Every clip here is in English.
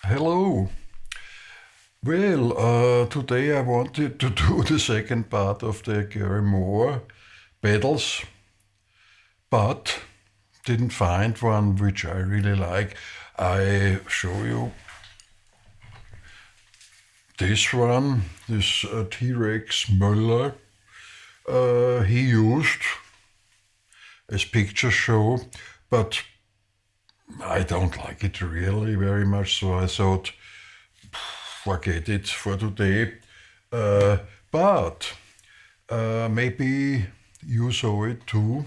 Hello. Well, today I wanted to do the second part of the Gary Moore pedals, but didn't find one which I really like. I show you this one, this T-Rex Möller. He used as pictures show, but I don't like it really very much, so I thought, forget it for today. But maybe you saw it too,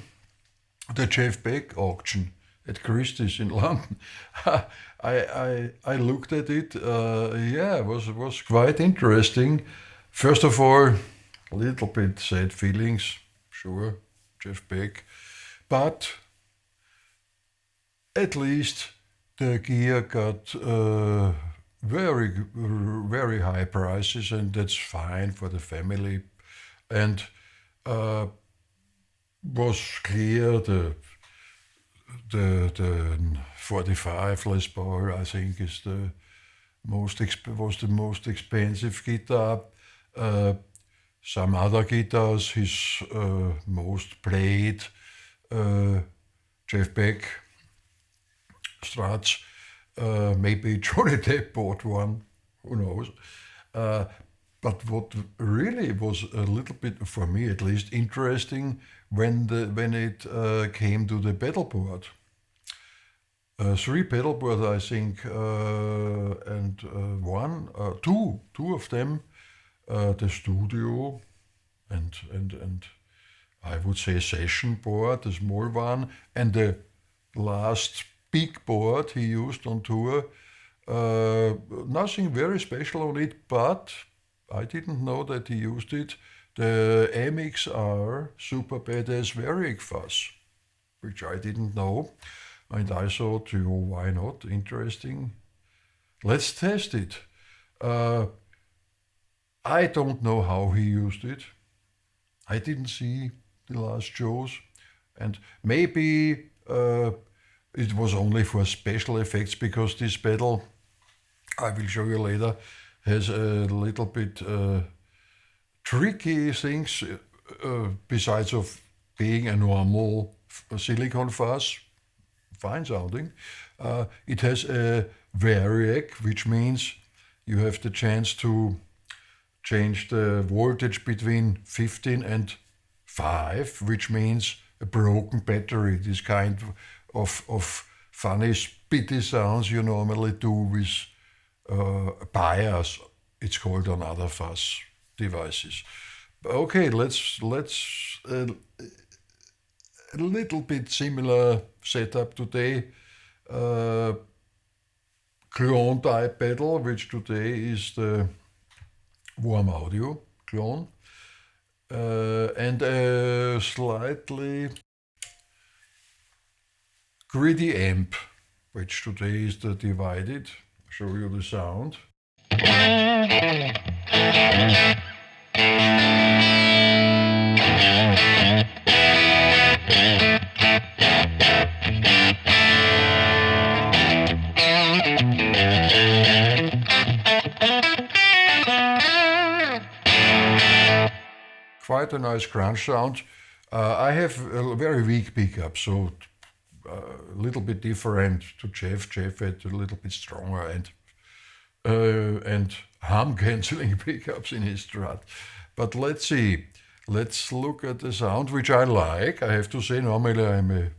the Jeff Beck auction at Christie's in London. I looked at it, it was quite interesting. First of all, a little bit sad feelings, sure, Jeff Beck, but at least the gear got very high prices, and that's fine for the family. And was clear the 45 Les Paul, I think, is was the most expensive guitar. Some other guitars, his most played Jeff Beck Strats. Maybe Johnny Depp bought one, who knows. But what really was a little bit, for me at least, interesting when it came to the pedalboard. Three pedalboard, I think, and two of them, the studio and I would say session board, the small one, and the last big board he used on tour. Nothing very special on it, but I didn't know that he used it. The MXR Super Badass variac Fuzz, which I didn't know. And I thought, why not? Interesting. Let's test it. I don't know how he used it. I didn't see the last shows. And maybe it was only for special effects, because this pedal, I will show you later, has a little bit tricky things, besides of being a normal silicone fuzz, fine sounding. It has a variac, which means you have the chance to change the voltage between 15 and 5, which means a broken battery, this kind of funny spitty sounds you normally do with bias. It's called on other fuzz devices. Okay, let's a little bit similar setup today. Clone type pedal, which today is the Warm Audio clone, and a slightly gritty amp, which today is the divided. I'll show you the sound. Quite a nice crunch sound. I have a very weak pickup, so a little bit different to Jeff. Jeff had a little bit stronger and hum cancelling pickups in his Strat. But let's see. Let's look at the sound, which I like. I have to say, normally I'm a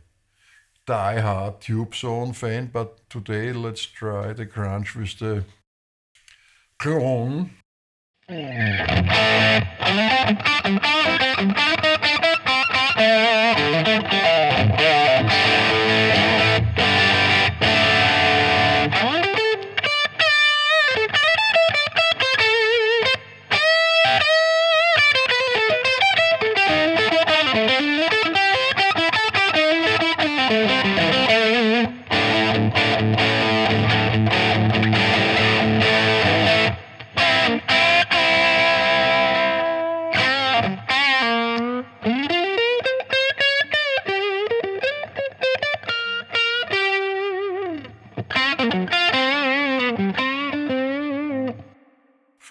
die-hard tube zone fan, but today let's try the crunch with the clone.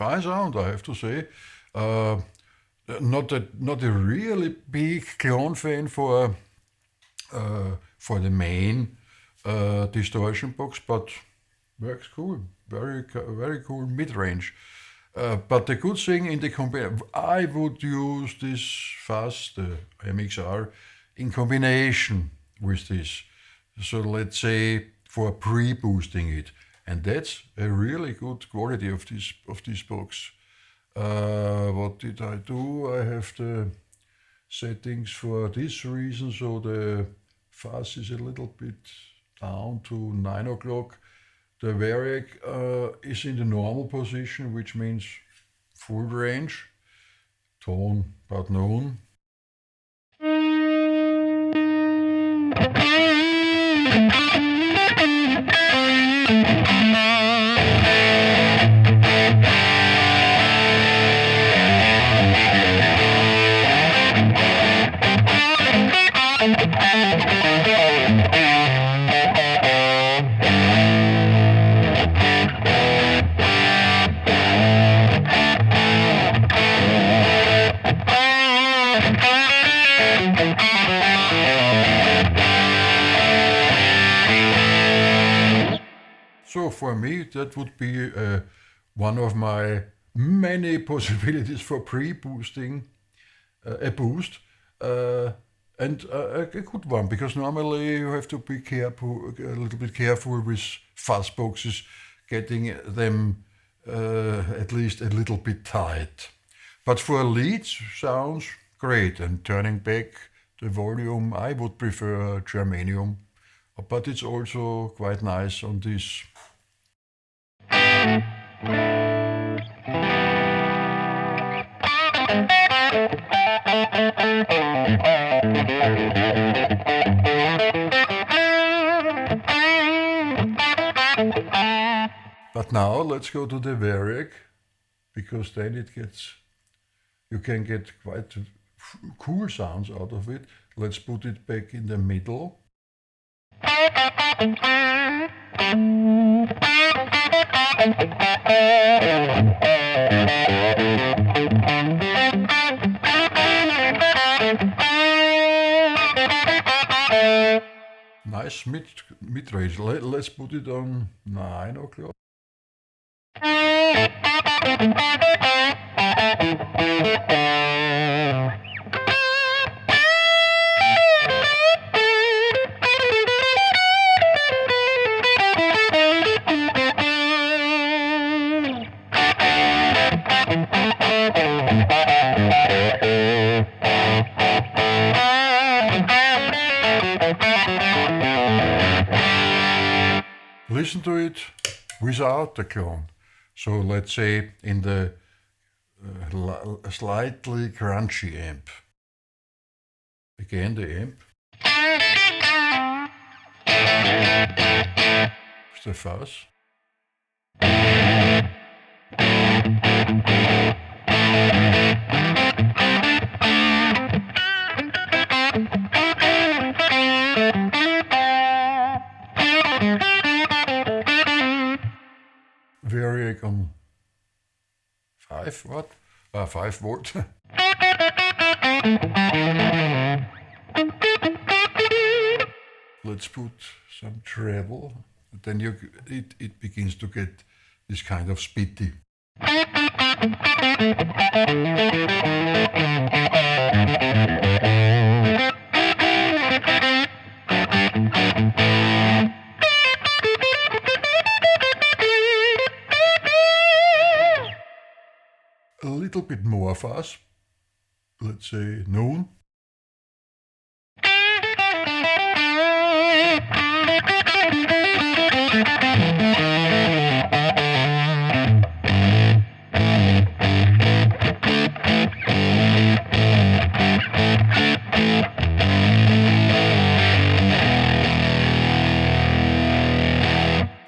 fine sound, I have to say. Not a really big clone fan for the main distortion box, but works cool. Very cool mid-range. But the good thing in the I would use this Fuzz, the MXR, in combination with this. So let's say for pre-boosting it, and that's a really good quality of this box. What did I do? I have the settings for this reason, so the Fuzz is a little bit down to 9 o'clock. The variac is in the normal position, which means full range, tone about noon. So for me, that would be one of my many possibilities for pre-boosting a boost, and a good one, because normally you have to be a little bit careful with fuzz boxes, getting them at least a little bit tight. But for leads, sounds great, and turning back the volume, I would prefer germanium, but it's also quite nice on this. But now let's go to the variac, because then you can get quite cool sounds out of it. Let's put it back in the middle. Nice mid-range. Let's put it on 9 o'clock. Listen to it without the clone. So let's say in the slightly crunchy amp. Again the amp. It's the fuzz. Variac on 5 watt, 5 volt. Let's put some treble, then it begins to get this kind of spitty. A little bit more fuzz, let's say noon.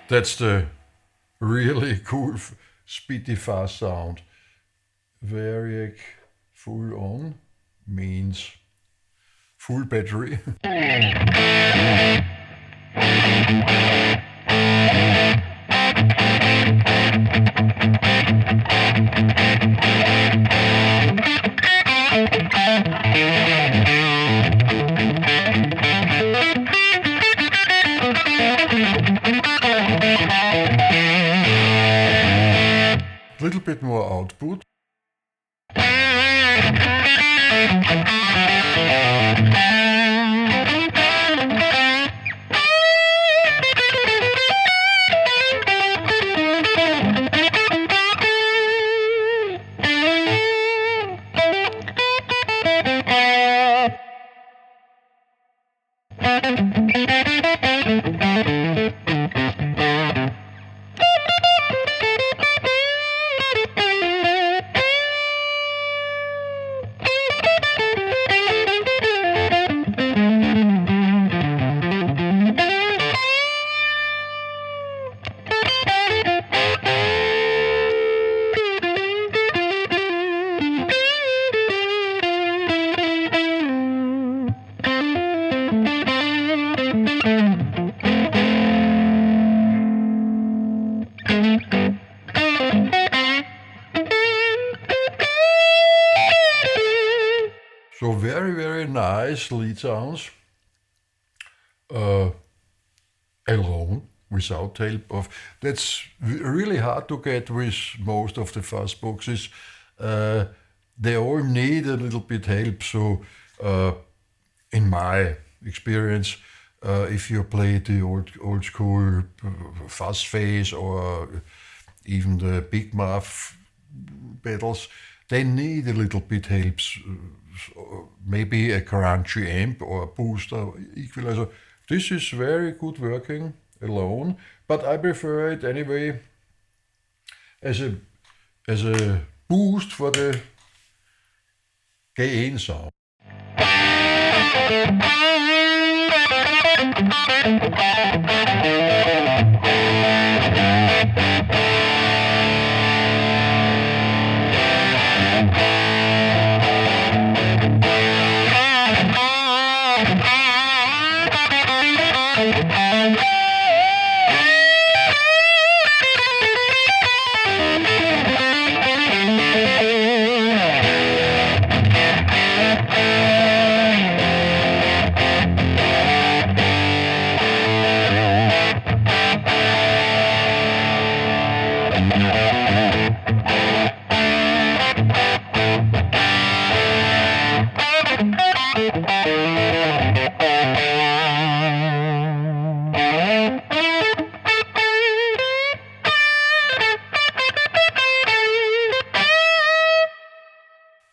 That's the really cool spitty fuzz sound. Variac full on means full battery. little bit more output. So very, very nice lead sounds, alone, without help of. That's really hard to get with most of the fuzz boxes. They all need a little bit help. So, in my experience, if you play the old school fuzz phase or even the big muff pedals, they need a little bit help. Maybe a crunchy amp or a booster equalizer. This is very good working alone, but I prefer it anyway as a boost for the gain sound.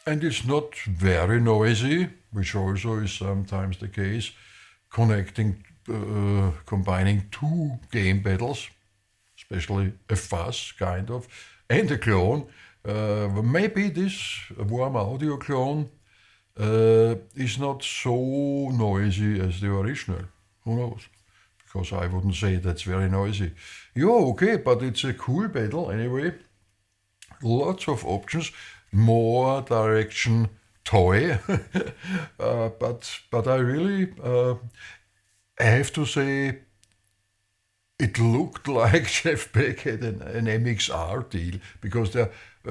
And it's not very noisy, which also is sometimes the case, combining two gain pedals, especially a fuzz kind of, and a clone. Maybe this Warm Audio clone is not so noisy as the original. Who knows? Because I wouldn't say that's very noisy. Yeah, okay, but it's a cool pedal anyway. Lots of options. More direction toy, but I really, I have to say, it looked like Jeff Beck had an MXR deal, because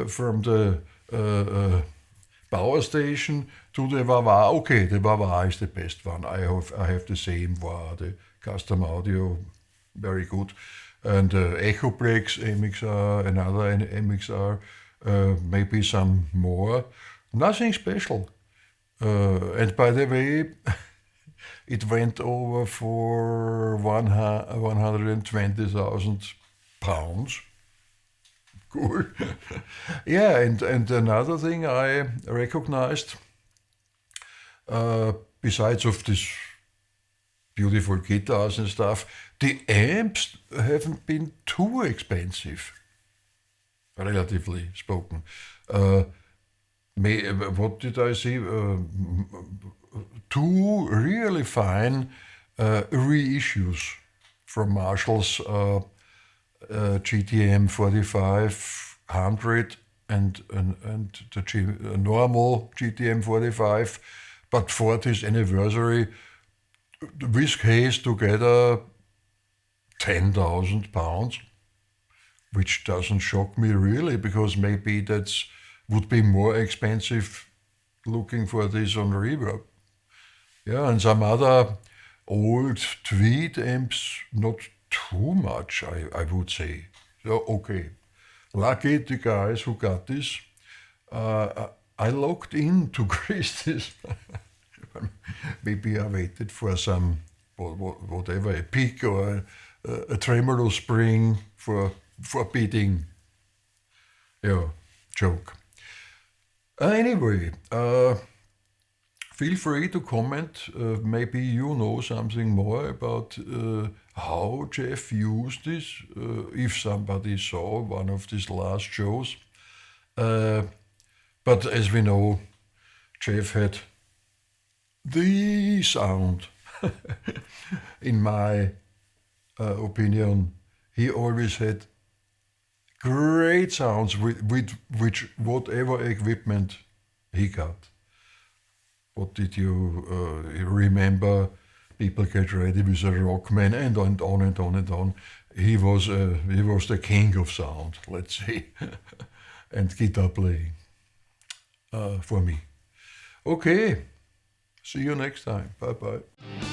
from the power station to the wah-wah, okay, the wah-wah is the best one. I have the same wah, the custom audio, very good, and Echoplex MXR, another MXR. Maybe some more, nothing special. And by the way, it went over for 120,000 pounds. Cool. Yeah, and another thing I recognized, besides of this beautiful guitars and stuff, the amps haven't been too expensive. Relatively spoken. What did I see? Two really fine reissues from Marshall's GTM 4500 and the normal GTM 45, but for this anniversary, with case together, 10,000 pounds. Which doesn't shock me really, because maybe that would be more expensive looking for this on reverb. Yeah, and some other old Tweed amps, not too much, I would say. So, okay, lucky the guys who got this. I logged into Christie's. Maybe I waited for some, whatever, a pick or a tremolo spring for beating. Yeah, joke. Anyway, feel free to comment. Maybe you know something more about how Jeff used this, if somebody saw one of these last shows. But as we know, Jeff had the sound. In my opinion, he always had great sounds with whatever equipment he got. What did you remember? People Get Ready with a Rockman and on and on and on. He was the king of sound, let's say, and guitar playing for me. Okay, see you next time. Bye bye.